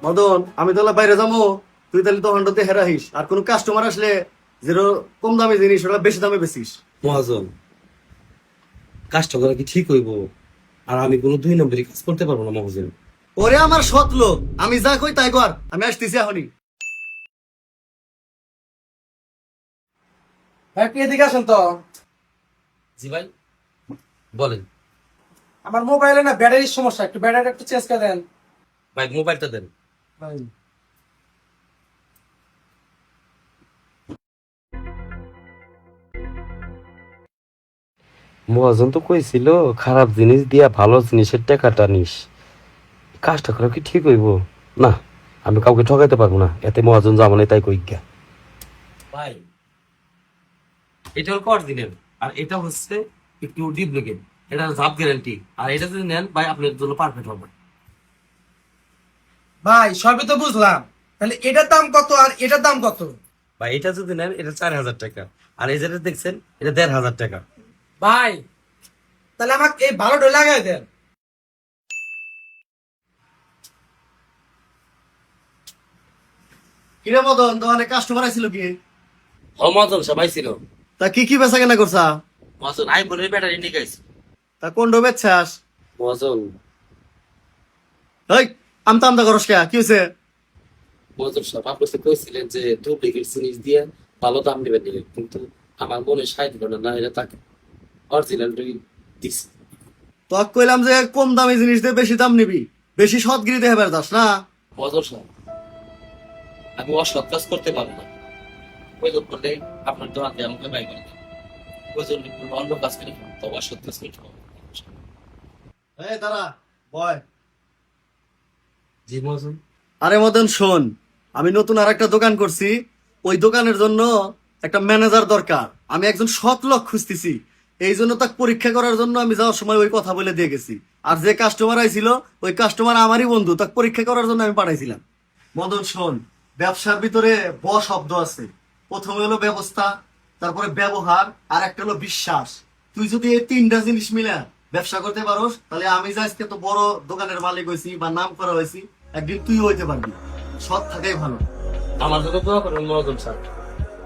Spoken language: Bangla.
মদন, আমি তাহলে বাইরে যাবো, তুই তাহলে তো হন্ডাতে হেরাহিস, আর কোন কাস্টমার আসলে যেটা কম দামে জিনিস ওটা বেশি দামে বেচিস। মহাজন, কাজটা করা কি ঠিক হইব? আর আমি কোনো 2 নম্বরই কাজ করতে পারবো না মহাজন। ওরে আমার সৎ লোক, আমি যা কই তাই কর, আমি আসতেছি এখনই। ভাই কি এদিকে আসেন তো। জি ভাই, বলেন। আমার মোবাইলে না ব্যাটারির সমস্যা, একটু ব্যাটারি একটু চেঞ্জ করে দেন। ভাই মোবাইলটা দেন। ভাই মহাজন তো কইছিল খারাপ জিনিস দিয়া ভালো জিনিসের টাকাটা নিস। কাজটা করা কি ঠিক হইব? না, আমি কাউকে ঠকাইতে পারবো না, এতে মহাজন যাবো না, তাই কই গা। ভাই, এটা হল অরিজিনাল, আর এটা হচ্ছে একটু ডুপ্লিকেট। এটা জাপ গ্যারান্টি, আর এটা যদি নেন ভাই আপনার জন্য পারফেক্ট হবে। ভাই সবই তো বুঝলাম, তাহলে এটার দাম কত আর এটার দাম কত? ভাই এটা যদি নেন এটা 4,000 টাকা, আর এই যেটা দেখছেন এটা 1,500 টাকা। ভাই তাহলে আমাকে এই ভালো ডোল লাগাই দেন। কিরে মদন, দোকানে কাস্টমার আইছিল কি? ও মহাজন সবাই ছিল। তা কি কি বেচা কেনা করছা? মহাজন আইফোনের ব্যাটারি নিয়ে গেছে। তা কোন ডো বেচছাস? মহাজন, এই আমতা আমতা করস কে, কি হয়েছে? মহাজন সব আপনার তো কইছিলেন যে ডুপ্লিকেট জিনিস দিয়ে ভালো দাম দিবেন দিলেন, কিন্তু আমার মনে সাই দিল না, না এটা তাকে অরিজিনাল দিস। তোক কইলাম যে কম দামি জিনিস দিয়ে বেশি দাম নিবি, বেশি সৎগিরি দেখে বেড়াস না। মহাজন সাহেব, আমি অসৎ কাজ করতে পারবো না। ওই লোক করলে আপনার দোকান দিয়ে আমাকে বাই করে দেন। ওই জন্য অন্য কাজ করি, তো অসৎ কাজ করতে পারবো না। এই দাঁড়া, বয়। জি মহাজন। আরে মদন শোন, আমি নতুন আর একটা দোকান করছি, ওই দোকানের জন্য একটা ম্যানেজার দরকার। আমি একজন সৎ লোক খুঁজতেছি, এই জন্য তাকে পরীক্ষা করার জন্য আমি যাওয়ার সময় ওই কথা বলে দিয়ে গেছি। আর যে কাস্টমার আইছিল ওই কাস্টমার আমারই বন্ধু, তাকে পরীক্ষা করার জন্য আমি পাঠাইছিলাম। মদন শোন, ব্যবসার ভিতরে শব্দ আছে। প্রথমে হলো ব্যবস্থা, তারপরে ব্যবহার, আর একটা হলো বিশ্বাস। তুই যদি এই তিনটা জিনিস মিলে ব্যবসা করতে পারোস, তাহলে আমি যে আজকে তো বড় দোকানের মালিক হয়েছি বা নাম করা হয়েছি, একদিন তুই হইতে পারবি। সৎ থাকাই ভালো। আমার জন্য দোয়া করুন মহাজন সাহেব।